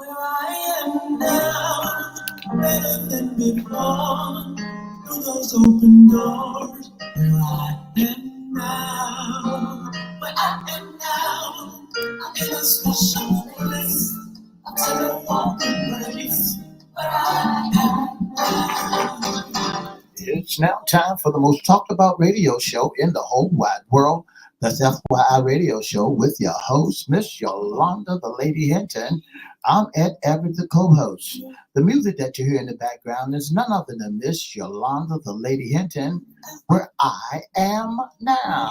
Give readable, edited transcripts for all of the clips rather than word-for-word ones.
Where I am now, better than before. Through those open doors, where I am now, where I am now, I'm in a special place. I'm in a walking place, where I am now. It's now time for the most talked about radio show in the whole wide world. That's FYI Radio Show with your host, Miss Yolanda, the Lady Hinton. I'm Ed Everett, the co-host. The music that you hear in the background is none other than Miss Yolanda, the Lady Hinton, Where I Am Now.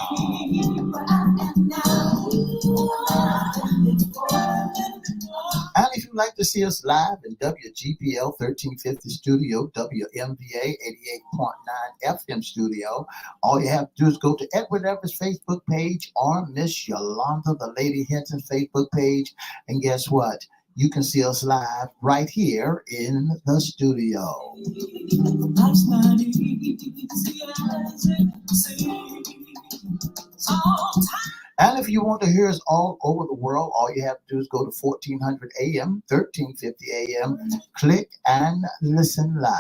And if you'd like to see us live in WGPL 1350 Studio, WMVA 88.9 FM Studio, all you have to do is go to Edward Everett's Facebook page or Miss Yolanda, the Lady Hinton Facebook page. And guess what? You can see us live right here in the studio. And if you want to hear us all over the world, all you have to do is go to 1400 AM, 1350 AM, click and listen live.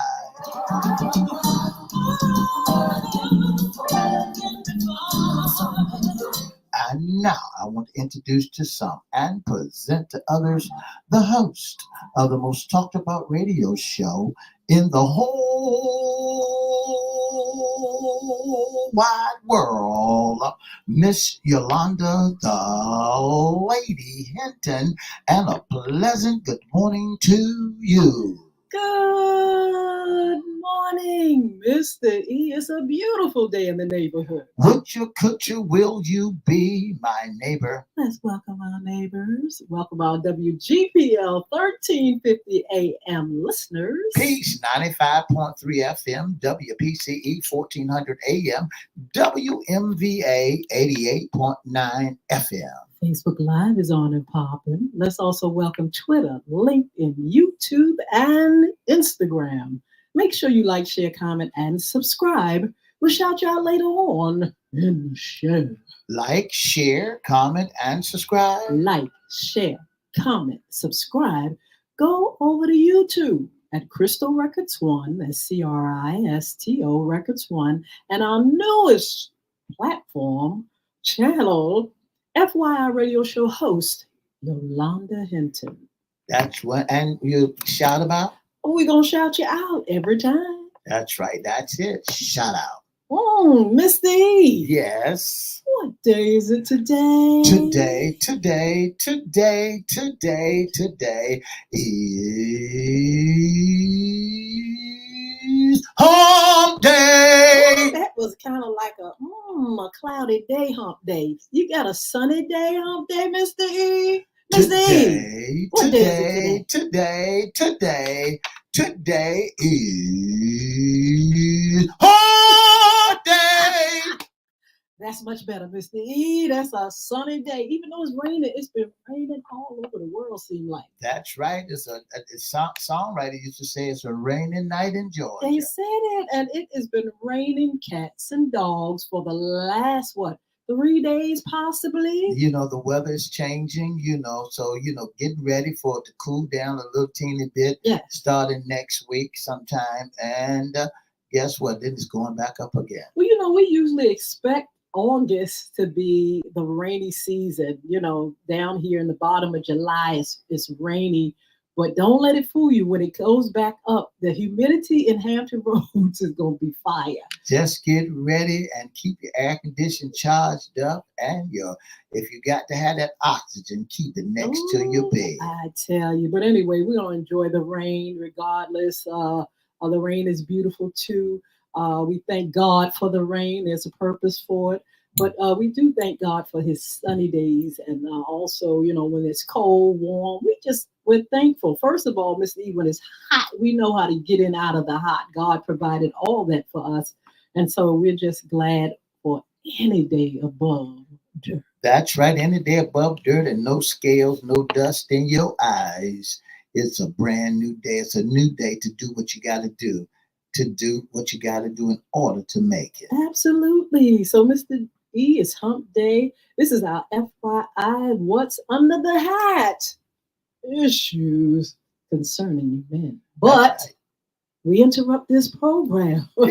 And now I want to introduce to some and present to others the host of the most talked about radio show in the whole wide world, Miss Yolanda, the Lady Hinton, and a pleasant good morning to you. Good morning, Mr. E. It's a beautiful day in the neighborhood. Would you, could you, will you be my neighbor? Let's welcome our neighbors. Welcome our WGPL 1350 AM listeners. Peace, 95.3 FM, WPCE 1400 AM, WMVA 88.9 FM. Facebook Live is on and popping. Let's also welcome Twitter, LinkedIn, YouTube, and Instagram. Make sure you like, share, comment, and subscribe. We'll shout you out later on in the show. Like, share, comment, and subscribe. Like, share, comment, subscribe. Go over to YouTube at Crystal Records One. That's CRISTO Records One. And our newest platform, channel, FYI Radio Show host, Yolanda Hinton. That's what, and you shout about? We're going to shout you out every time. That's right. That's it. Shout out. Oh, Mr. E. Yes. What day is it today? Today is hump day. That was kind of like a cloudy day hump day. You got a sunny day hump day, Mr. E? Mr. E. What day is it today is hump day. That's much better, Mr. E. That's a sunny day. Even though it's raining, it's been raining all over the world, seem like. That's right. It's a songwriter used to say it's a raining night in Georgia. They said it, and it has been raining cats and dogs for the last, 3 days possibly? You know, the weather is changing, so, getting ready for it to cool down a little teeny bit. Yeah. Starting next week sometime. And guess what? Then it's going back up again. Well, we usually expect August to be the rainy season. Down here in the bottom of July, it's rainy. But don't let it fool you. When it goes back up, the humidity in Hampton Roads is going to be fire. Just get ready and keep your air conditioning charged up. And if you got to have that oxygen, keep it next to your bed. I tell you. But anyway, we're going to enjoy the rain regardless. The rain is beautiful too. We thank God for the rain. There's a purpose for it. But we do thank God for his sunny days. And also, when it's cold, warm, we're thankful. First of all, Mr. E, when it's hot, we know how to get in out of the hot. God provided all that for us. And so we're just glad for any day above dirt. That's right. Any day above dirt and no scales, no dust in your eyes. It's a brand new day. It's a new day to do what you got to do. To do what you got to do in order to make it. Absolutely. So, Mr. E, it's hump day. This is our FYI, What's Under the Hat? issues concerning men. But we interrupt this program for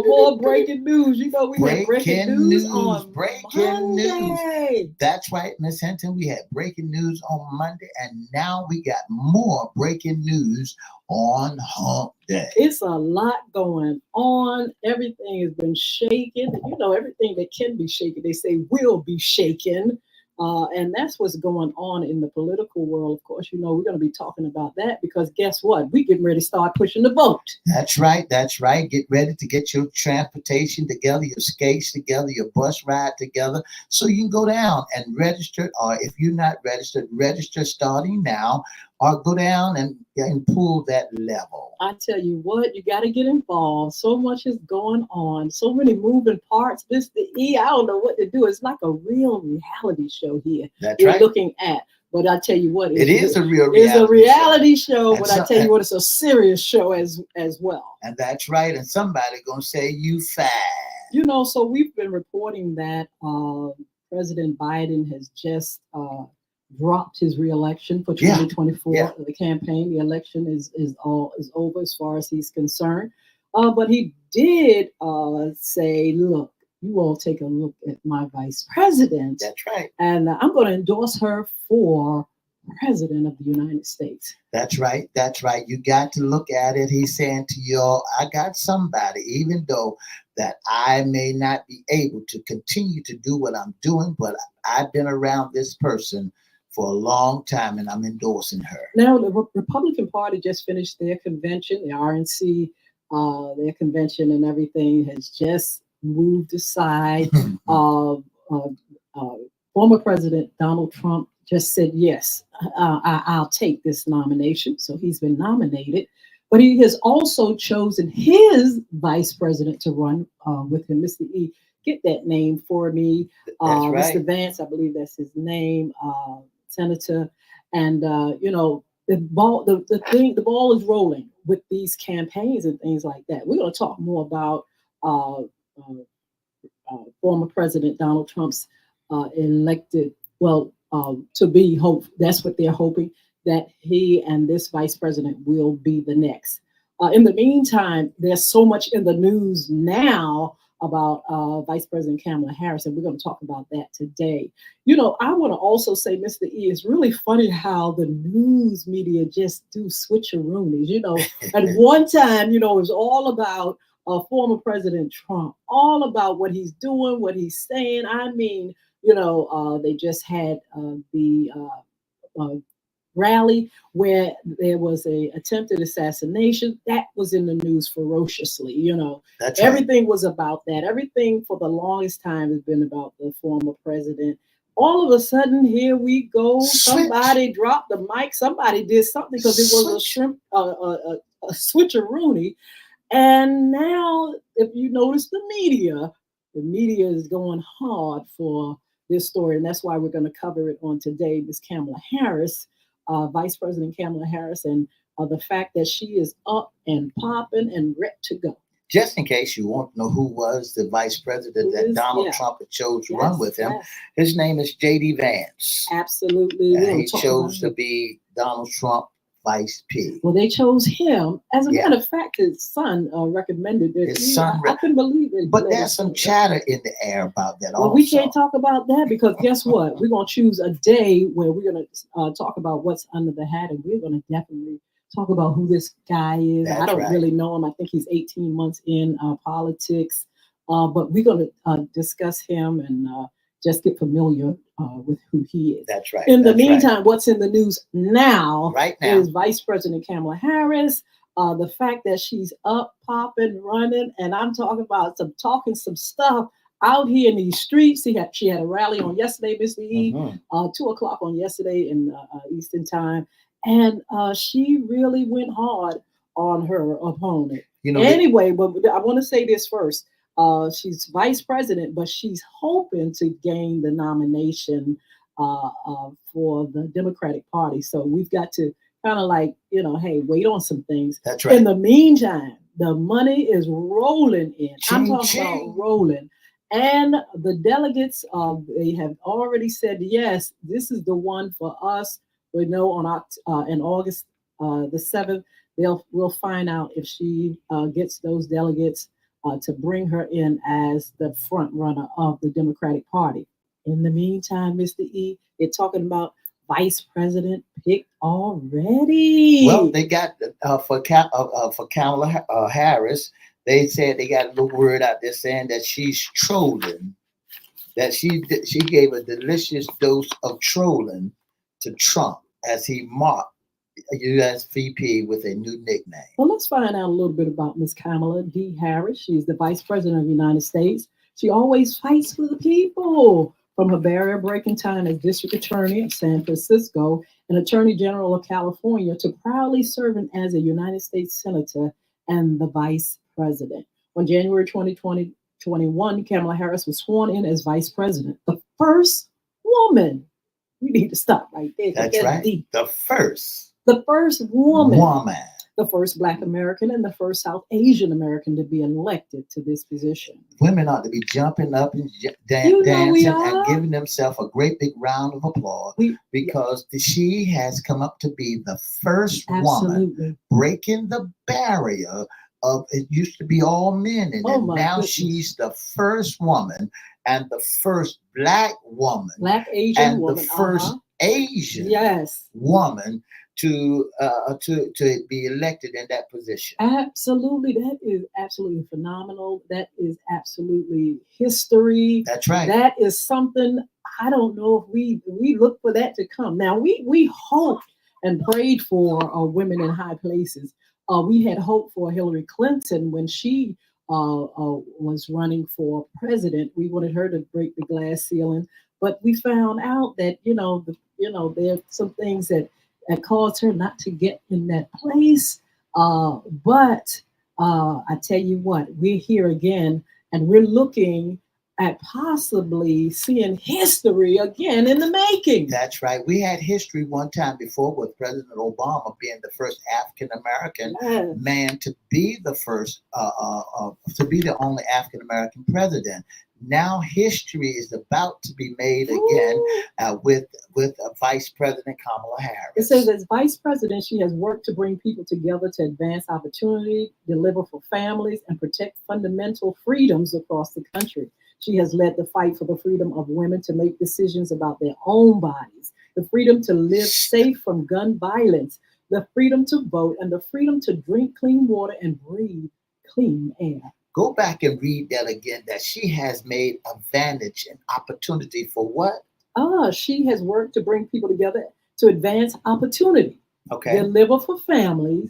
more breaking news. You know, we had breaking news on Monday. That's right, Miss Hinton. We had breaking news on Monday, and now we got more breaking news on Hump Day. It's a lot going on. Everything has been shaken. You know, everything that can be shaken, they say will be shaken. And that's what's going on in the political world. Of course, you know, we're going to be talking about that because guess what? We're getting ready to start pushing the vote. That's right. That's right. Get ready to get your transportation together, your skates together, your bus ride together, so you can go down and register. Or if you're not registered, register starting now, or go down and pull that level. I tell you what, you got to get involved. So much is going on. So many moving parts. Mr. E, I don't know what to do. It's like a real reality show here. That's right. Looking at. But I tell you what, it is a real reality. It's a reality show, but I tell you what, it's a serious show as well. And that's right. And somebody gonna say you fast. You know, so we've been reporting that President Biden has just dropped his reelection for 2024. Yeah. The campaign, the election is over as far as he's concerned. But he did say, look, you all take a look at my vice president. That's right. And I'm going to endorse her for president of the United States. That's right. That's right. You got to look at it. He's saying to y'all, I got somebody, even though that I may not be able to continue to do what I'm doing, but I've been around this person for a long time, and I'm endorsing her. Now, the Republican Party just finished their convention, the RNC, their convention and everything has just moved aside. Former President Donald Trump just said, yes, I'll take this nomination. So he's been nominated. But he has also chosen his vice president to run with him. Mr. E, get that name for me. Right. Mr. Vance, I believe that's his name. Senator, and you know, the ball is rolling with these campaigns and things like that. We're going to talk more about former President Donald Trump's elected, to be hope. That's what they're hoping, that he and this vice president will be the next. In the meantime, there's so much in the news now about Vice President Kamala Harris, and we're going to talk about that today. You know, I want to also say, Mr. E, it's really funny how the news media just do switcheroonies. You know, at one time, you know, it was all about former President Trump, all about what he's doing, what he's saying. I mean, you know, they just had the rally where there was a attempted assassination that was in the news ferociously. You know, that's everything was about that. Everything for the longest time has been about the former president. All of a sudden, here we go. Somebody dropped the mic. Somebody did something because it was a switcheroony. And now, if you notice the media is going hard for this story, and that's why we're going to cover it on today. Ms. Kamala Harris. Vice President Kamala Harris, and the fact that she is up and popping and ready to go. Just in case you want to know who was the vice president that Donald Trump chose to run with him, his name is J.D. Vance. Absolutely. And he chose to be Donald Trump Vice P. Well, they chose him. As a matter of fact, his son recommended it. His son. I couldn't believe it. But there's some chatter in the air about that. Well, we can't talk about that because guess what? We're going to choose a day where we're going to talk about what's under the hat, and we're going to definitely talk about who this guy is. I don't really know him. I think he's 18 months in politics, but we're going to discuss him and just get familiar with who he is. That's right. In the meantime, what's in the news now, right now is Vice President Kamala Harris. The fact that she's up, popping, running, and I'm talking about some stuff out here in these streets. She had a rally on yesterday, Mr. E, 2:00 on yesterday in Eastern time, and she really went hard on her opponent. You know, anyway, but I want to say this first. She's vice president, but she's hoping to gain the nomination for the Democratic Party. So we've got to kind of like, you know, hey, wait on some things. That's right. In the meantime, the money is rolling in. I'm talking about rolling. And the delegates, they have already said, yes, this is the one for us. We know in August the 7th, we'll find out if she gets those delegates to bring her in as the front runner of the Democratic Party. In the meantime, Mr. E, they're talking about vice president picked already. Well, they got for Kamala Harris. They said they got a little word out there saying that she's trolling. That she gave a delicious dose of trolling to Trump as he mocked a U.S. VP with a new nickname. Well, let's find out a little bit about Miss Kamala D. Harris. She's the Vice President of the United States. She always fights for the people. From her barrier-breaking time as District Attorney of San Francisco and Attorney General of California to proudly serving as a United States Senator and the Vice President. On January 2021, Kamala Harris was sworn in as Vice President, the first woman. We need to stop right there. That's right. Deep. The first woman. The first Black American and the first South Asian American to be elected to this position. Women ought to be jumping up and dancing and giving themselves a great big round of applause because she has come up to be the first woman breaking the barrier of it used to be all men, and now goodness. She's the first woman and the first Black woman, Asian and woman, the first Asian woman to be elected in that position. Absolutely. That is absolutely phenomenal. That is absolutely history. That's right. That is something I don't know if we look for that to come. Now we hoped and prayed for women in high places. We had hoped for Hillary Clinton when she was running for president. We wanted her to break the glass ceiling, but we found out that there's some things that caused her not to get in that place. But I tell you what, we're here again, and we're looking at possibly seeing history again in the making. That's right. We had history one time before with President Obama being the first African American man to be the first, to be the only African American president. Now history is about to be made again with Vice President Kamala Harris. It says as Vice President, she has worked to bring people together to advance opportunity, deliver for families, and protect fundamental freedoms across the country. She has led the fight for the freedom of women to make decisions about their own bodies, the freedom to live safe from gun violence, the freedom to vote, and the freedom to drink clean water and breathe clean air. Go back and read that again, that she has made advantage and opportunity for what? She has worked to bring people together to advance opportunity. Okay. Deliver for families.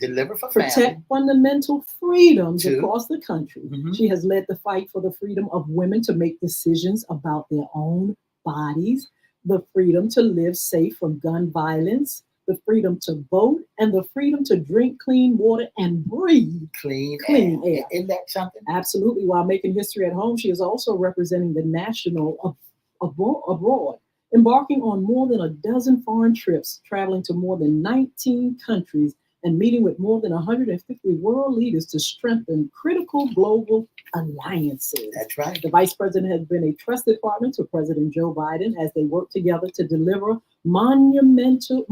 Protect fundamental freedoms across the country. Mm-hmm. She has led the fight for the freedom of women to make decisions about their own bodies, the freedom to live safe from gun violence, the freedom to vote, and the freedom to drink clean water and breathe clean air. Isn't that something? Absolutely. While making history at home, she is also representing the national abroad, embarking on more than a dozen foreign trips, traveling to more than 19 countries, and meeting with more than 150 world leaders to strengthen critical global alliances. That's right. The Vice President has been a trusted partner to President Joe Biden as they work together to deliver monumental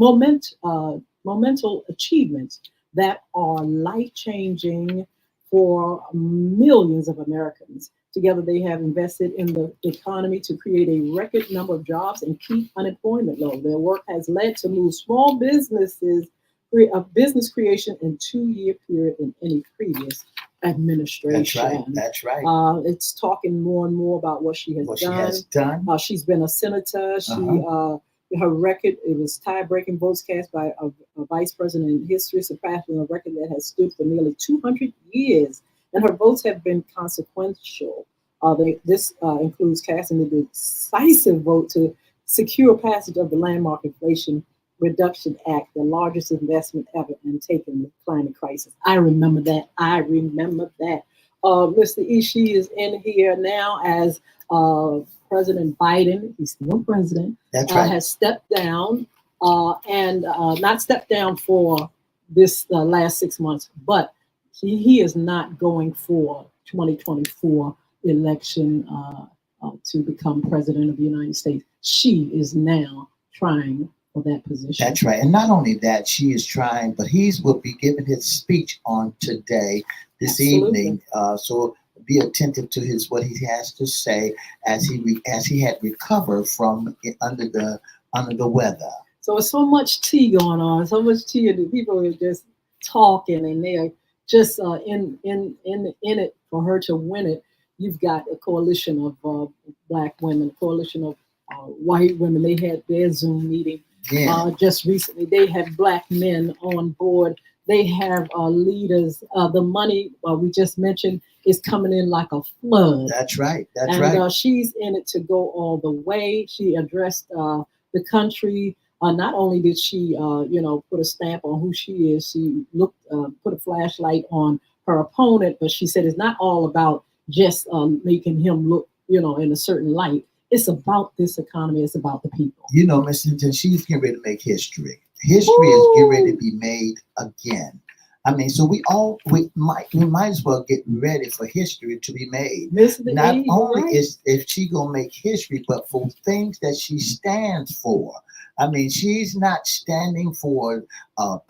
achievements that are life-changing for millions of Americans. Together, they have invested in the economy to create a record number of jobs and keep unemployment low. Their work has led to move small businesses of business creation in 2-year period in any previous administration. That's right. It's talking more and more about what she has done. She's been a senator. Her record, it was tie-breaking votes cast by a vice president in history, surpassing a record that has stood for nearly 200 years. And her votes have been consequential. This includes casting the decisive vote to secure passage of the landmark Inflation Reduction Act, the largest investment ever taken the climate crisis. I remember that. Mr. Ishii is in here now as President Biden, he's still president, That's right. Has stepped down and not stepped down for this last 6 months, but he is not going for 2024 election to become president of the United States. She is now trying for that position. That's right. And not only that, she is trying, but he will be giving his speech on today, this Absolutely. evening. So be attentive to what he has to say as he had recovered from under the weather. So it's so much tea going on, so much tea, and the people are just talking, and they're just in it for her to win it. You've got a coalition of black women, a coalition of white women. They had their Zoom meeting Yeah. just recently. They have black men on board. They have leaders. The money we just mentioned is coming in like a flood. That's right. That's And right. she's in it to go all the way. She addressed the country. Not only did she, put a stamp on who she is, she put a flashlight on her opponent, but she said it's not all about just making him look, in a certain light. It's about this economy. It's about the people. Miss Hinton, she's getting ready to make history. History is getting ready to be made again. I mean, so we might as well get ready for history to be made. Not only is if she gonna make history, but for things that she stands for. I mean, she's not standing for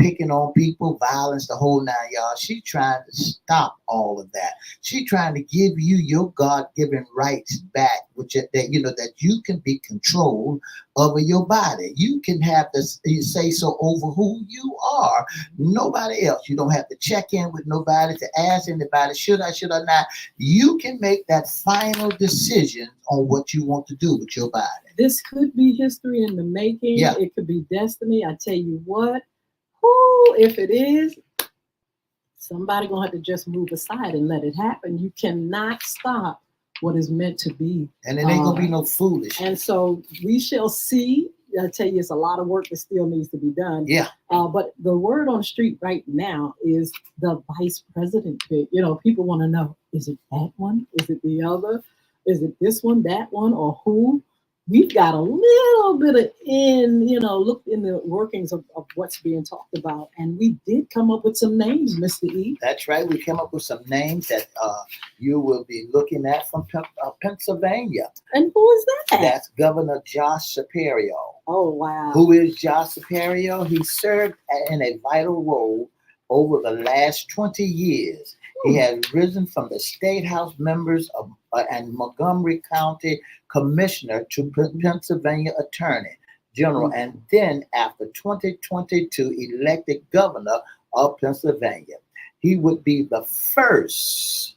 picking on people, violence, the whole 9 yards. She's trying to stop all of that. She's trying to give you your God-given rights back, that you can be controlled over your body. You can have this say so over who you are. Nobody else. You don't have to check in with nobody to ask anybody, should I not? You can make that final decision on what you want to do with your body. This could be history in the making. Yeah. It could be destiny. I tell you what, if it is, somebody gonna have to just move aside and let it happen. You cannot stop what is meant to be. And it ain't gonna be no foolishness. And so we shall see. I tell you, it's a lot of work that still needs to be done. Yeah. But the word on the street right now is the vice president pick. People want to know, is it that one? Is it the other? Is it this one, that one, or who? We've got a little bit of look in the workings of what's being talked about. And we did come up with some names, Mr. E. That's right. We came up with some names that you will be looking at from Pennsylvania. And who is that? That's Governor Josh Shapiro. Oh, wow. Who is Josh Shapiro? He served in a vital role over the last 20 years. He has risen from the State House members and Montgomery County Commissioner to Pennsylvania Attorney General, and then after 2022 elected governor of Pennsylvania. He would be the first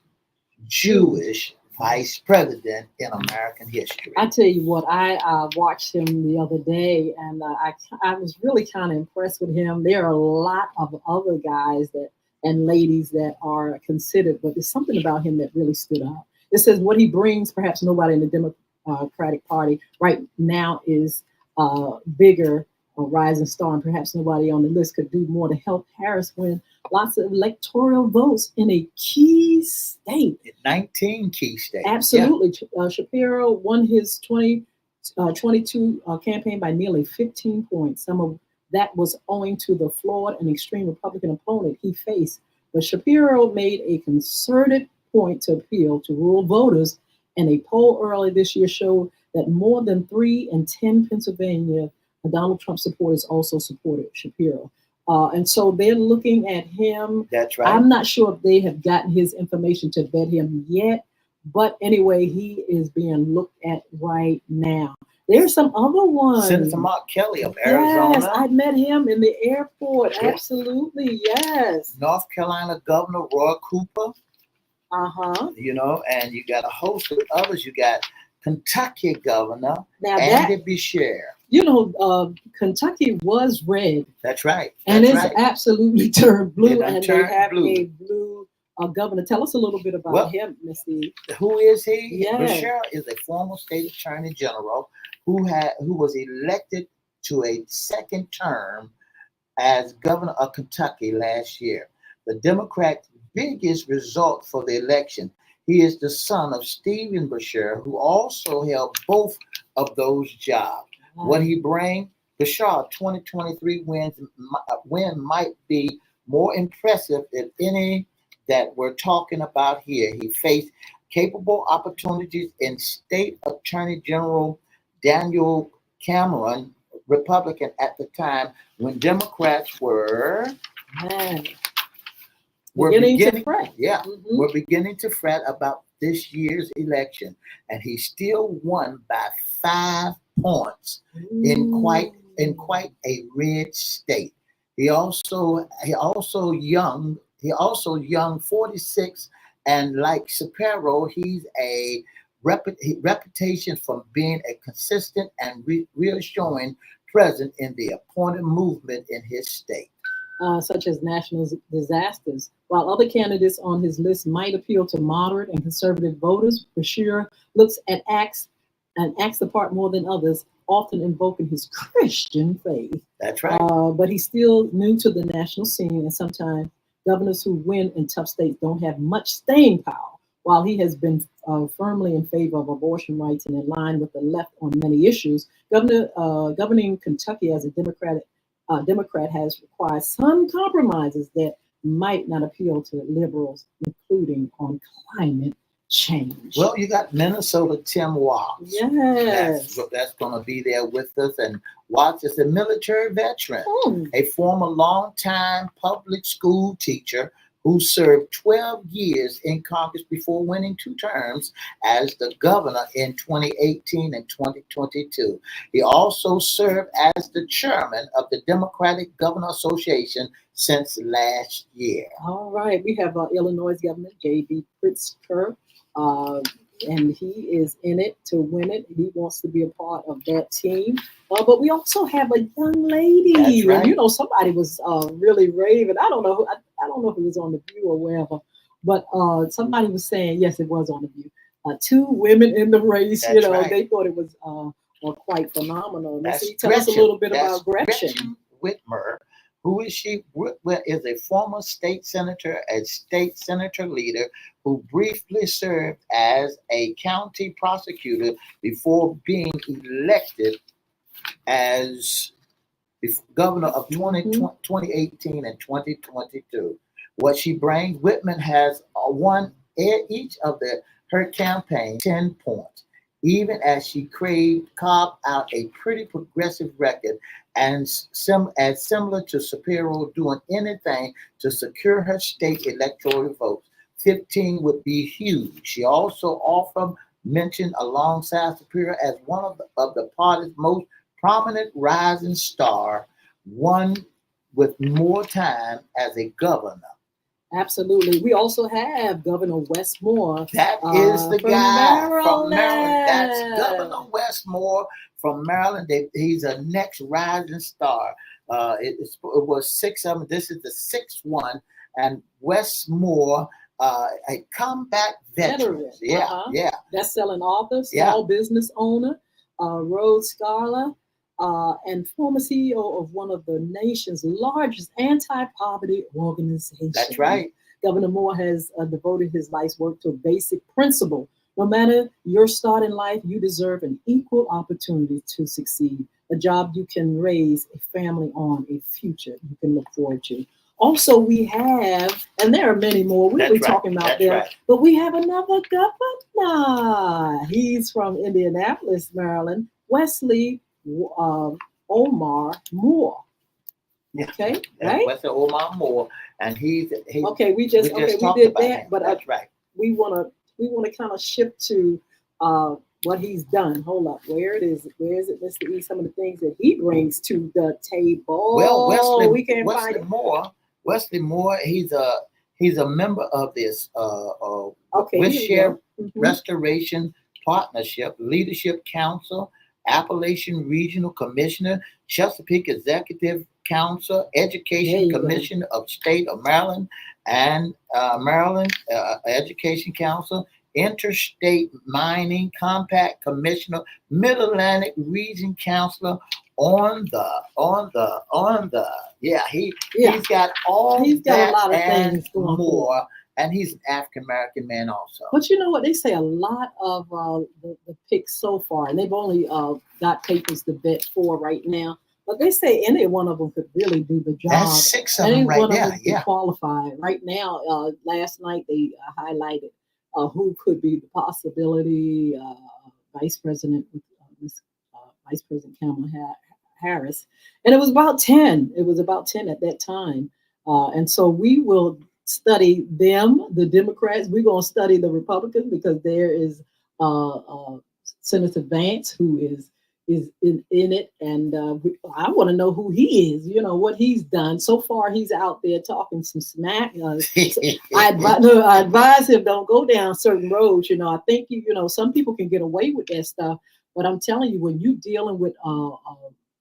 Jewish vice president in American history. I tell you what, I watched him the other day, and I was really kind of impressed with him. There are a lot of other guys and ladies that are considered, but there's something about him that really stood out. It says what he brings, perhaps nobody in the Democratic Party right now is bigger, a rising star, and perhaps nobody on the list could do more to help Harris win lots of electoral votes in a key state. 19 key states. Absolutely. Yeah. Shapiro won his 2022 campaign by nearly 15 points. Some of that was owing to the flawed and extreme Republican opponent he faced. But Shapiro made a concerted point to appeal to rural voters, and a poll early this year showed that more than 3 in 10 Pennsylvania Donald Trump supporters also supported Shapiro. And so they're looking at him. That's right. I'm not sure if they have gotten his information to vet him yet, but anyway, he is being looked at right now. There's some other ones. Senator Mark Kelly of Arizona. Yes, I met him in the airport. Yeah. Absolutely, yes. North Carolina Governor Roy Cooper. Uh-huh. And you got a host of others. You got Kentucky Governor Andy Beshear. Kentucky was red. That's right. And it's absolutely turned blue. And they have blue. A blue governor. Tell us a little bit about him, Ms. E. Who is he? Yeah. Beshear is a former state attorney general who was elected to a second term as governor of Kentucky last year. The Democrats' biggest result for the election. He is the son of Stephen Beshear, who also held both of those jobs. Wow. What he brings, Beshear's 2023 win might be more impressive than any that we're talking about here. He faced capable opportunities in State Attorney General Daniel Cameron, Republican at the time, when Democrats Man, were beginning to beginning, fret. yeah, Hmm. were beginning to fret about this year's election, and he still won by 5 points in quite a red state. He also young 46, and like Shapiro, he's a reputation for being a consistent and reassuring presence in the appointed movement in his state. Such as national disasters. While other candidates on his list might appeal to moderate and conservative voters, Bashir looks at acts the part more than others, often invoking his Christian faith. That's right. But he's still new to the national scene, and sometimes governors who win in tough states don't have much staying power. While he has been firmly in favor of abortion rights and in line with the left on many issues, governing Kentucky as a Democrat has required some compromises that might not appeal to liberals, including on climate change. Well, you got Minnesota Tim Watts. Yes. That's going to be there with us. And Watts is a military veteran, Hmm. a former longtime public school teacher who served 12 years in Congress before winning 2 terms as the governor in 2018 and 2022. He also served as the chairman of the Democratic Governor Association since last year. All right. We have Illinois Governor J.B. Pritzker, uh, and he is in it to win it. He wants to be a part of that team. But we also have a young lady, That's right. and somebody was really raving. I don't know. I don't know if it was on the View or wherever, but somebody was saying yes, it was on the View. 2 women in the race. That's right. They thought it was quite phenomenal. That's So tell us a little bit That's about Gretchen. Whitmer. Who is she? Whitmer is a former state senator, a state senator leader who briefly served as a county prosecutor before being elected as governor of 2018 and 2022. What she brings, Whitman has won each of her campaign 10 points, even as she carved out a pretty progressive record and as similar to Shapiro doing anything to secure her state electoral votes. 15 would be huge. She also often mentioned alongside Shapiro as one of the party's most prominent rising star, one with more time as a governor. Absolutely. We also have Governor Westmore. That is the from guy from Maryland. Maryland. That's Governor Westmore from Maryland. He's a next rising star. It was 6 of them. This is the 6th one. And Westmore, a comeback veteran. Yeah, yeah. Best-selling author, small business owner, Rhodes Scholar, and former CEO of one of the nation's largest anti-poverty organizations. That's right. Governor Moore has devoted his life's work to a basic principle. No matter your start in life, you deserve an equal opportunity to succeed, a job you can raise a family on, a future you can look forward to. Also, we have, and there are many more we're talking about there, but we have another governor. He's from Indianapolis, Maryland, Wesley Omar Moore. Okay, right? Wesley Omar Moore, and he's okay. We did that, but that's right. We want to kind of shift to what he's done. Hold up, where is it, Mr. E? Some of the things that he brings to the table. Well, Wesley Moore, he's a member of this Restoration Partnership Leadership Council, Appalachian Regional Commissioner, Chesapeake Executive Council, Education Commission of State of Maryland, and Maryland Education Council, Interstate Mining Compact Commissioner, Mid-Atlantic Region Counselor, he's got a lot of things going more. And he's an African American man also. But you know what? They say a lot of the picks so far, and they've only got papers to vet for right now. But they say any one of them could really do the job. That's 6 of them right there. Qualify right now. Last night they highlighted who could be the possibility vice president with Vice President Kamala Harris, and it was about 10. It was about 10 at that time, and so we will study them, the Democrats. We're going to study the Republicans because there is Senator Vance who is in it, and I want to know who he is. You know what he's done so far. He's out there talking some smack. I advise him don't go down certain roads. You know, I think some people can get away with that stuff, but I'm telling you, when you're dealing with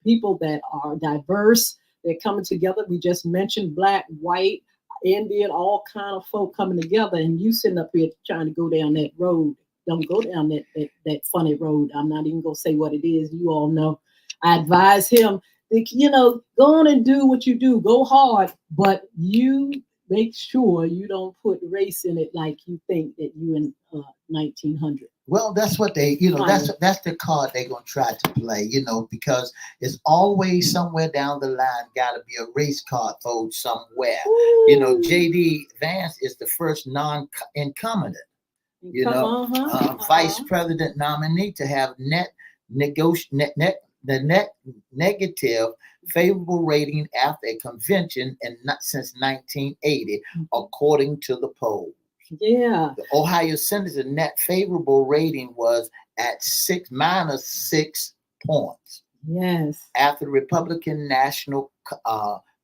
people that are diverse, they're coming together. We just mentioned black, white, Indian, all kind of folk coming together, and you sitting up here trying to go down that road. Don't go down that funny road. I'm not even gonna say what it is. You all know. I advise him, go on and do what you do. Go hard, but you make sure you don't put race in it like you think that you in 1900. Well, that's what they, that's the card they're gonna try to play, because it's always somewhere down the line got to be a race card fold somewhere. Ooh. J.D. Vance is the first non-incumbent. Vice president nominee to have the negative favorable rating after a convention since 1980, according to the poll. Yeah. The Ohio Senator net favorable rating was at -6 points. Yes. After the Republican National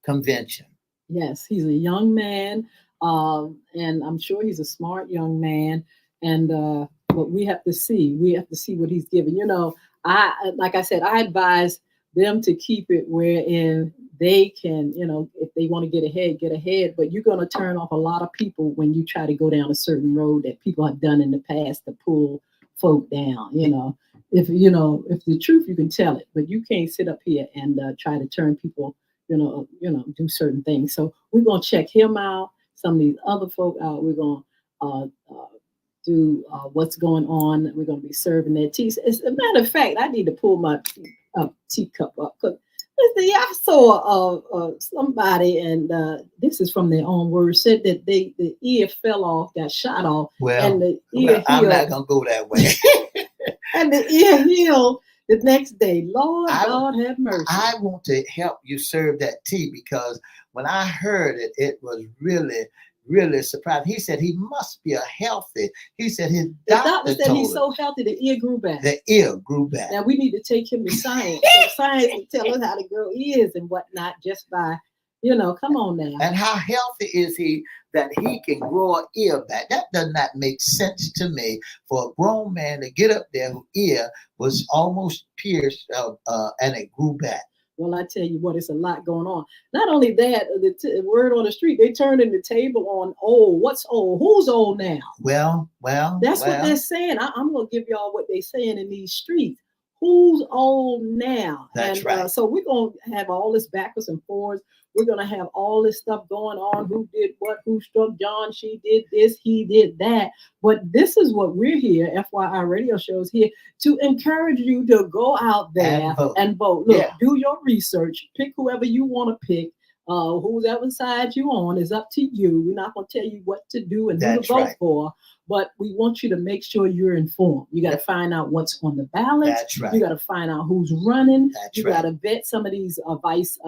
Convention. Yes, he's a young man, and I'm sure he's a smart young man. And but we have to see. We have to see what he's giving. Like I said, I advise them to keep it wherein they can, if they want to get ahead. But you're going to turn off a lot of people when you try to go down a certain road that people have done in the past to pull folk down. If the truth, you can tell it, but you can't sit up here and try to turn people, do certain things. So we're going to check him out. Some of these other folk out. We're going to do what's going on. We're going to be serving their tea. As a matter of fact, I need to pull my teacup up because I saw somebody, and this is from their own words, said that the ear fell off, got shot off, and the ear healed. I'm not going to go that way. And the ear healed the next day. Lord have mercy. I want to help you serve that tea because when I heard it, it was really surprised. He said he must be healthy. He said his doctor said he's so healthy the ear grew back. The ear grew back. Now we need to take him to science. So science will tell us how to grow ears and whatnot just by, come on now. And how healthy is he that he can grow an ear back? That does not make sense to me for a grown man to get up there whose ear was almost pierced and it grew back. Well, I tell you what, it's a lot going on. Not only that, the word on the street, they turned in the table on old. What's old? Who's old now? Well. That's what they're saying. I'm going to give y'all what they're saying in these streets. Who's old now? That's right. So we're going to have all this backwards and forwards. We're going to have all this stuff going on. Who did what? Who struck John? She did this. He did that. But this is what we're here, FYI radio shows here, to encourage you to go out there and vote. Look, do your research. Pick whoever you want to pick. Whoever side you on is up to you. We're not going to tell you what to do and who to vote for. But we want you to make sure you're informed. You got to find out what's on the ballot. That's right. You got to find out who's running. That's you got to vet some of these vice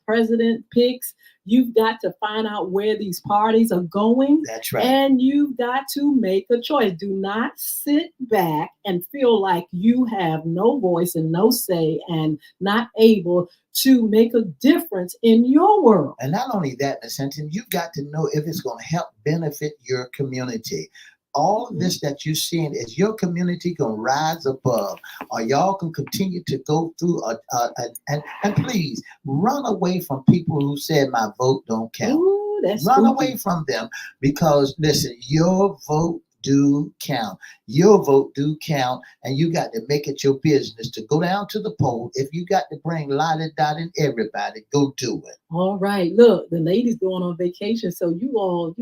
president picks. You've got to find out where these parties are going. That's right. And you've got to make a choice. Do not sit back and feel like you have no voice and no say and not able to make a difference in your world. And not only that, Ms. Hinton, you've got to know if it's going to help benefit your community. All of this that you're seeing, is your community going to rise above, or y'all can continue to go through and please run away from people who said my vote don't count. Ooh, that's run spooky. Away from them, because listen, your vote do count. Your vote do count, and you got to make it your business to go down to the poll. If you got to bring Lottie Dot and everybody, go do it. All right. Look, the ladies going on vacation, so you all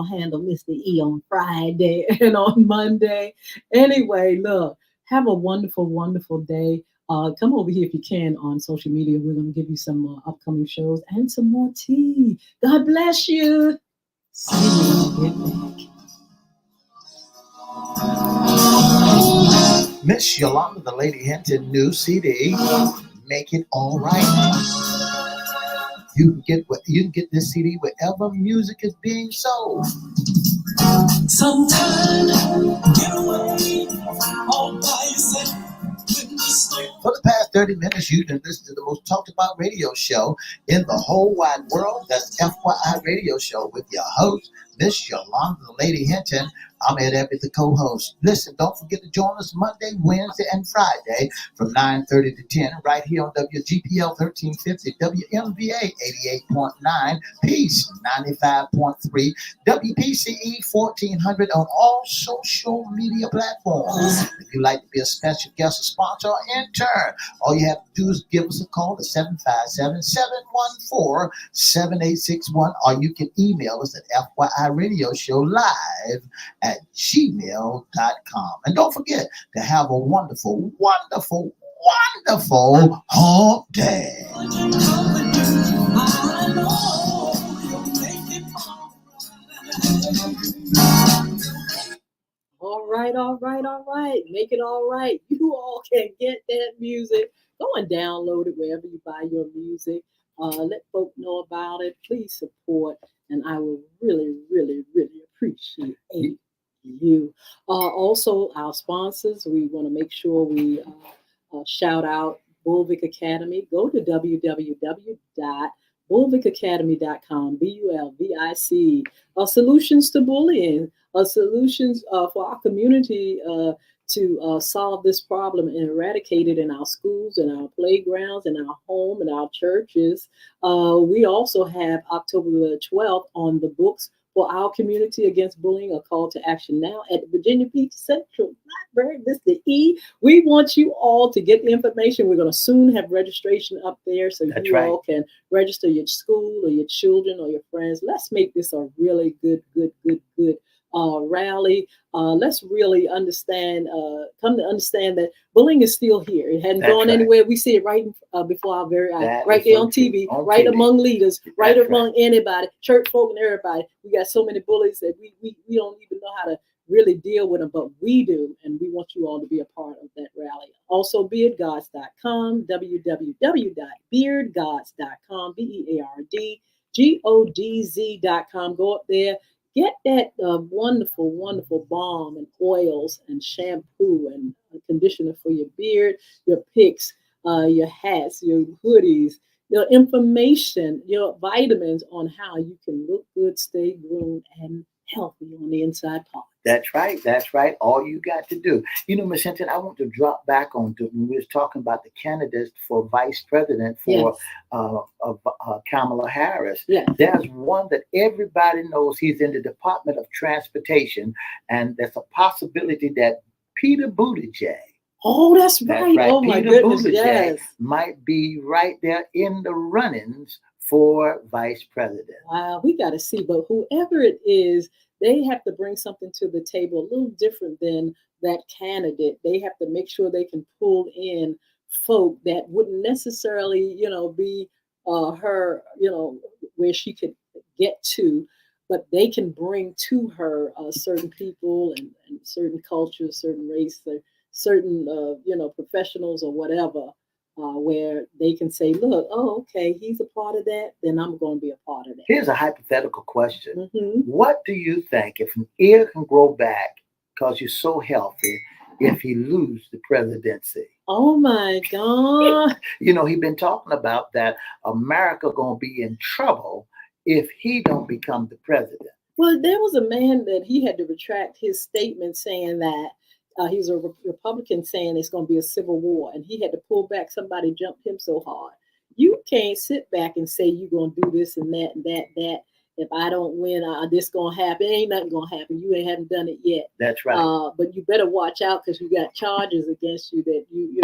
handle Mr. E on Friday and on Monday. Anyway, look, have a wonderful, wonderful day. Come over here if you can on social media. We're going to give you some upcoming shows and some more tea. God bless you. See you when you get back. Miss Yolanda, the Lady Hinton new CD, Make It All Right. You can get this CD wherever music is being sold. Sometimes get away all by yourself. For the past 30 minutes, you've been listening to the most talked about radio show in the whole wide world. That's FYI Radio Show with your host, Miss Yolanda, the Lady Hinton. I'm Ed Everett, the co-host. Listen, don't forget to join us Monday, Wednesday, and Friday from 9:30 to 10 right here on WGPL 1350, WMVA 88.9, Peace 95.3, WPCE 1400 on all social media platforms. If you'd like to be a special guest, a sponsor, or intern, all you have to do is give us a call at 757-714-7861, or you can email us at FYIRadiosHowLive@gmail.com. And don't forget to have a wonderful, wonderful, wonderful hump day. All right, all right, all right. Make it all right. You all can get that music. Go and download it wherever you buy your music. Let folk know about it. Please support, and I will really, really, really appreciate you. Also, our sponsors, we want to make sure we shout out Bulvic Academy. Go to www.bulvicacademy.com, BULVIC. Solutions to bullying, solutions for our community to solve this problem and eradicate it in our schools, in our playgrounds, in our home, in our churches. We also have October the 12th on the books for our community against bullying, a call to action now at the Virginia Beach Central Library. This is the E. We want you all to get the information. We're going to soon have registration up there so you all can register your school or your children or your friends. Let's make this a really good rally. Let's really understand, come to understand that bullying is still here. It hadn't gone anywhere. We see it right before our very eyes, right there on TV, right among leaders, right among anybody, church folk and everybody. We got so many bullies that we don't even know how to really deal with them, but we do, and we want you all to be a part of that rally. Also, beardgods.com, www.beardgods.com, BEARDGODZ.com. Go up there. Get that wonderful, wonderful balm and oils and shampoo and conditioner for your beard, your picks, your hats, your hoodies, your information, your vitamins on how you can look good, stay groomed, and healthy on the inside part. That's right. That's right. All you got to do. You know, Ms. Hinton, I want to drop back on to when we was talking about the candidates for vice president for Kamala Harris. Yes. There's one that everybody knows. He's in the Department of Transportation, and there's a possibility that Peter Buttigieg. Oh, that's right. Oh, my goodness, Buttigieg might be right there in the runnings for vice president. Wow, we got to see. But whoever it is, they have to bring something to the table a little different than that candidate. They have to make sure they can pull in folk that wouldn't necessarily, be her, where she could get to, but they can bring to her certain people and certain cultures, certain race, certain, professionals or whatever. Where they can say, look, oh, okay, he's a part of that, then I'm going to be a part of that. Here's a hypothetical question. Mm-hmm. What do you think, if an ear can grow back because you're so healthy, if he lose the presidency? Oh, my God. He's been talking about that America going to be in trouble if he don't become the president. Well, there was a man that he had to retract his statement saying that he was a Republican saying it's going to be a civil war, and he had to pull back. Somebody jumped him so hard. You can't sit back and say you're going to do this and that and that. If I don't win, this going to happen. Ain't nothing going to happen. You haven't done it yet. That's right. But you better watch out because you got charges against you that you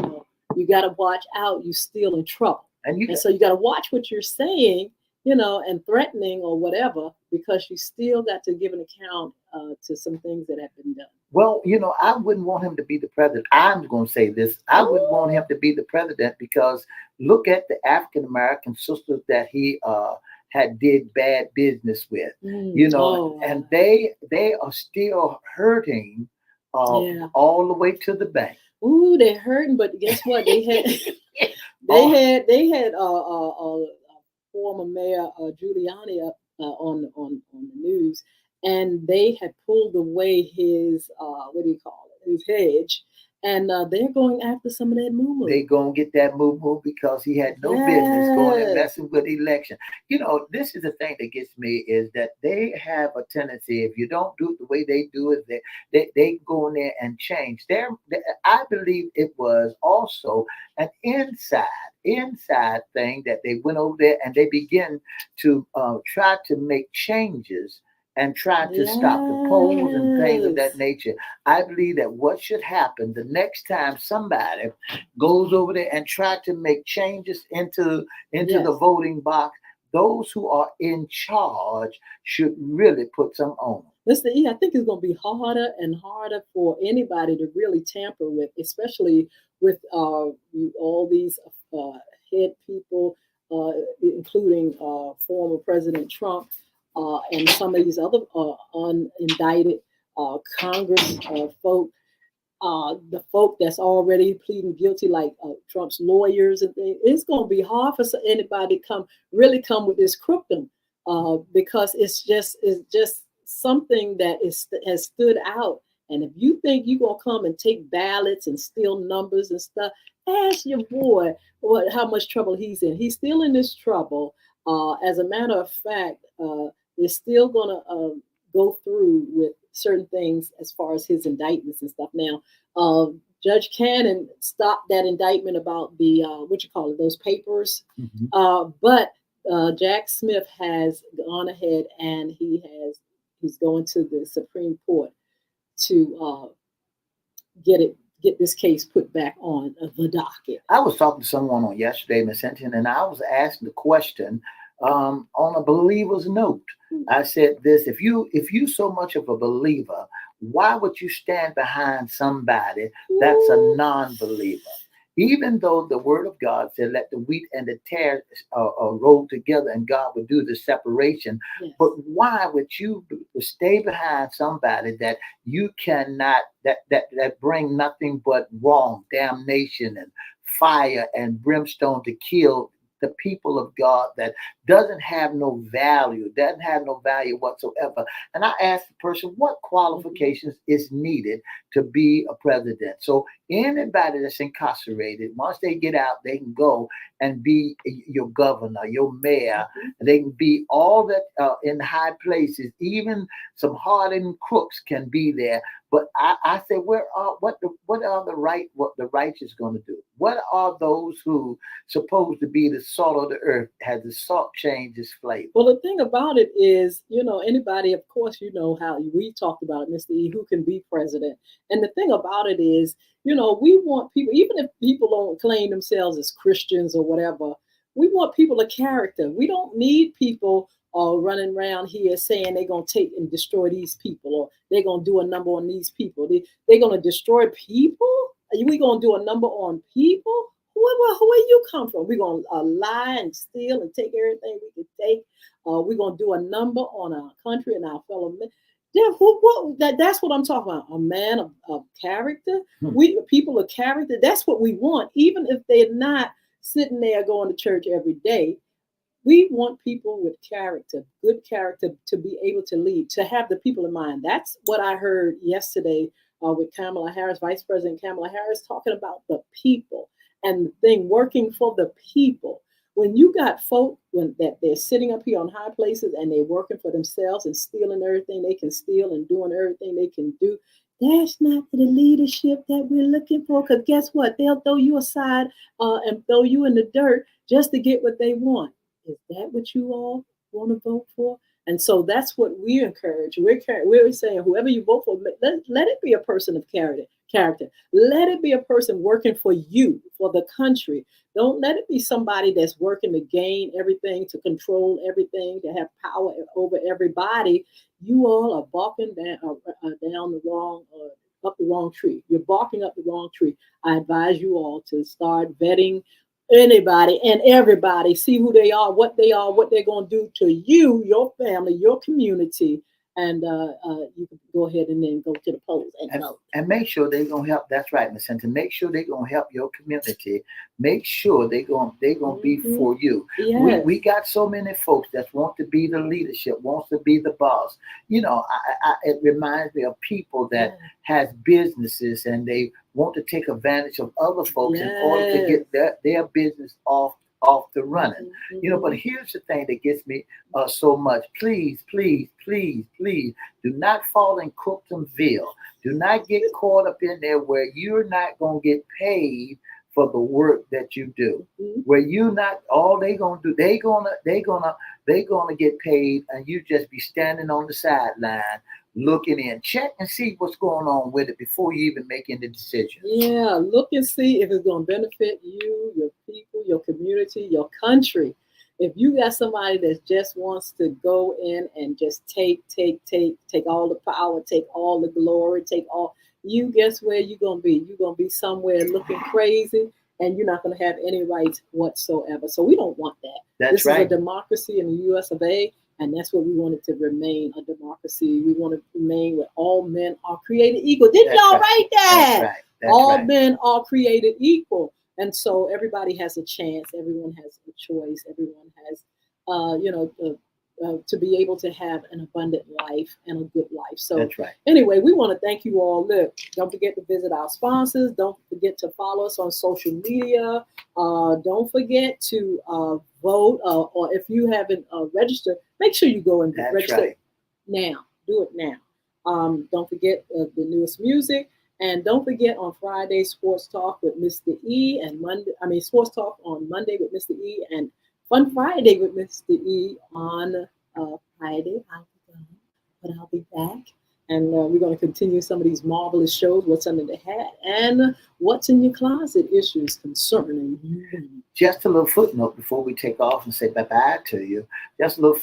got to watch out. You still in trouble. And so you got to watch what you're saying, and threatening or whatever, because you still got to give an account to some things that have been done. Well, I wouldn't want him to be the president. I'm going to say this. I wouldn't want him to be the president because look at the African-American sisters that he had did bad business with, and they are still hurting Yeah. all the way to the bank. Ooh, they're hurting, but guess what? They had Oh, former mayor Giuliani up on the news, and they had pulled away his what do you call it? His hedge, and they're going after some of that moo. they gonna get that move because he had no business going and Yes, messing with election. This is the thing that gets me is that they have a tendency. If you don't do it the way they do it, they go in there and change. I believe it was also an inside thing that they went over there and they begin to try to make changes and try to stop the polls and things of that yes, nature. I believe that what should happen the next time somebody goes over there and try to make changes into the yes. voting box, those who are in charge should really put some on. Mr. E, I think it's going to be harder and harder for anybody to really tamper with, especially with all these uh, head people, including former President Trump and some of these other unindicted Congress folk, the folk that's already pleading guilty, like Trump's lawyers and things. It's going to be hard for anybody to come with this crookdom because it's just something that has stood out. And if you think you're gonna come and take ballots and steal numbers and stuff, ask your boy how much trouble he's in. He's still in this trouble. As a matter of fact, they're still gonna go through with certain things as far as his indictments and stuff. Now, Judge Cannon stopped that indictment about the what you call it, those papers. Mhm. But Jack Smith has gone ahead and he's going to the Supreme Court to get this case put back on the docket. I was talking to someone on yesterday, Miss Hinton, and I was asked the question on a believer's note. I said this: if you so much of a believer, why would you stand behind somebody that's a non-believer? Even though the Word of God said, "Let the wheat and the tare roll together," and God would do the separation. Yes. But why would you stay behind somebody that you cannot that bring nothing but wrong, damnation, and fire and brimstone to kill the people of God that doesn't have no value whatsoever. And I asked the person, what qualifications is needed to be a president? So anybody that's incarcerated, once they get out, they can go and be your governor, your mayor. They can be all that in high places. Even some hardened crooks can be there. But I say, what the righteous going to do? What are those who supposed to be the salt of the earth? Has the salt changed its flavor? Well, the thing about it is, anybody, of course, how we talked about it, Mr. E, who can be president. And the thing about it is, we want people, even if people don't claim themselves as Christians or whatever, we want people of character. We don't need people running around here saying they're going to take and destroy these people or they're going to do a number on these people. They're going to destroy people? Are we going to do a number on people? Where you come from? We're going to lie and steal and take everything we can take. We're going to do a number on our country and our fellow men. Yeah, that's what I'm talking about. A man of character. We people of character. That's what we want, even if they're not sitting there going to church every day. We want people with character, good character, to be able to lead, to have the people in mind. That's what I heard yesterday with Kamala Harris, Vice President Kamala Harris, talking about the people and the thing working for the people. When you got folk that they're sitting up here on high places and they're working for themselves and stealing everything they can steal and doing everything they can do, that's not the leadership that we're looking for. Because guess what? They'll throw you aside and throw you in the dirt just to get what they want. Is that what you all want to vote for? And so that's what we encourage. We're saying whoever you vote for, let it be a person of character. Let it be a person working for you, for the country. Don't let it be somebody that's working to gain everything, to control everything, to have power over everybody. You all are barking down the wrong, up the wrong tree. You're barking up the wrong tree. I advise you all to start vetting anybody and everybody, see who they are, what they're going to do to you, your family, your community, and you can go ahead and then go to the polls and vote. And make sure they're gonna help. That's right, Miss Hinton. Make sure they're gonna help your community. Make sure they're gonna be for you. Yes. We got so many folks that want to be the leadership, wants to be the boss. You know, it reminds me of people that has businesses and they want to take advantage of other folks in order to get their business off the running. You know, but here's the thing that gets me so much. Please, please, please, please, do not fall in Cooktonville. Do not get caught up in there where you're not gonna get paid for the work that you do. Where you not all they gonna do, they gonna get paid and you just be standing on the sideline looking in. Check and see what's going on with it before you even make any decisions. Yeah, look and see if it's going to benefit you, your people, your community, your country. If you got somebody that just wants to go in and just take all the power, take all the glory, take all, you guess where you're going to be? You're going to be somewhere looking crazy and you're not going to have any rights whatsoever. So we don't want that. That's this right. is a democracy in the US of A. And that's what we wanted to remain, a democracy. We want to remain where all men are created equal. Didn't y'all write that? That's right. That's all right. men are created equal. And so everybody has a chance. Everyone has a choice. Everyone has, to be able to have an abundant life and a good life. So that's right. Anyway, we want to thank you all. Look, don't forget to visit our sponsors. Don't forget to follow us on social media. Don't forget to vote. Or if you haven't registered, make sure you go and register now. Do it now. Don't forget the newest music. And don't forget on Friday, Sports Talk with Mr. E, and Sports Talk on Monday with Mr. E, and Fun Friday with Mr. E on Friday. I'll be gone, but I'll be back. And we're going to continue some of these marvelous shows, What's Under the Hat, and What's in Your Closet issues concerning you. Just a little footnote before we take off and say bye-bye to you. Just a little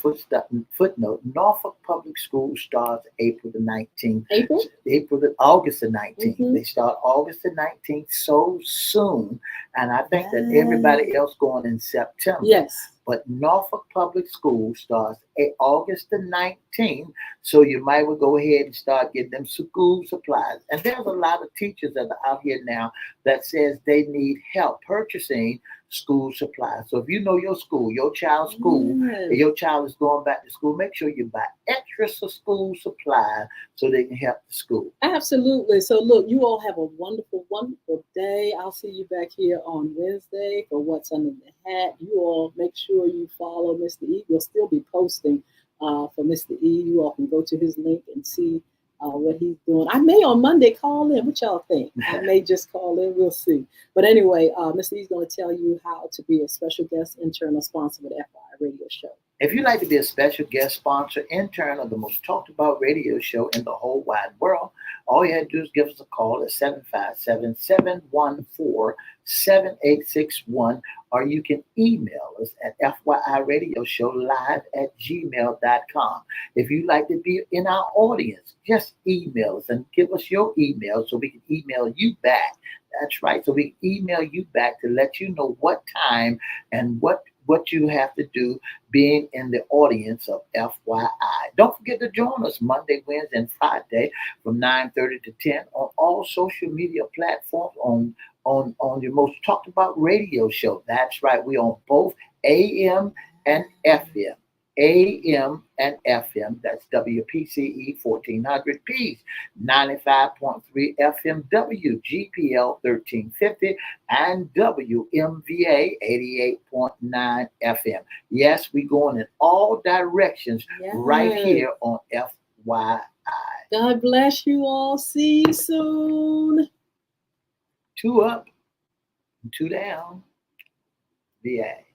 footnote. Norfolk Public Schools starts April the 19th. August the 19th. Mm-hmm. They start August the 19th so soon. And I think that everybody else going in September. Yes. But Norfolk Public Schools starts August the 19th, so you might well go ahead and start getting them school supplies. And there's a lot of teachers that are out here now that says they need help purchasing school supplies. So if you know your school, your child's school, and your child is going back to school, make sure you buy extra school supplies so they can help the school. Absolutely. So look, you all have a wonderful, wonderful day. I'll see you back here on Wednesday for What's Under the Hat. You all make sure you follow Mr. E. We'll still be posting for Mr. E. You all can go to his link and see what he's doing. I may on Monday call in. What y'all think? I may just call in. We'll see. But anyway, Mr. E is going to tell you how to be a special guest intern or sponsor for the FYI radio show. If you'd like to be a special guest sponsor, intern of the most talked about radio show in the whole wide world, all you have to do is give us a call at 757-714-7861, or you can email us at FYIRadioshow@gmail.com. If you'd like to be in our audience, just email us and give us your email so we can email you back. That's right. So we can email you back to let you know what time and what you have to do being in the audience of FYI. Don't forget to join us Monday, Wednesday, and Friday from 9:30 to 10 on all social media platforms on your most talked about radio show. That's right. We're on both AM and FM. AM and FM. That's WPCE 1400 P's, 95.3 FM, WGPL 1350, and WMVA 88.9 FM. Yes, we're going in all directions right here on FYI. God bless you all. See you soon. 2 up, 2 down. VA.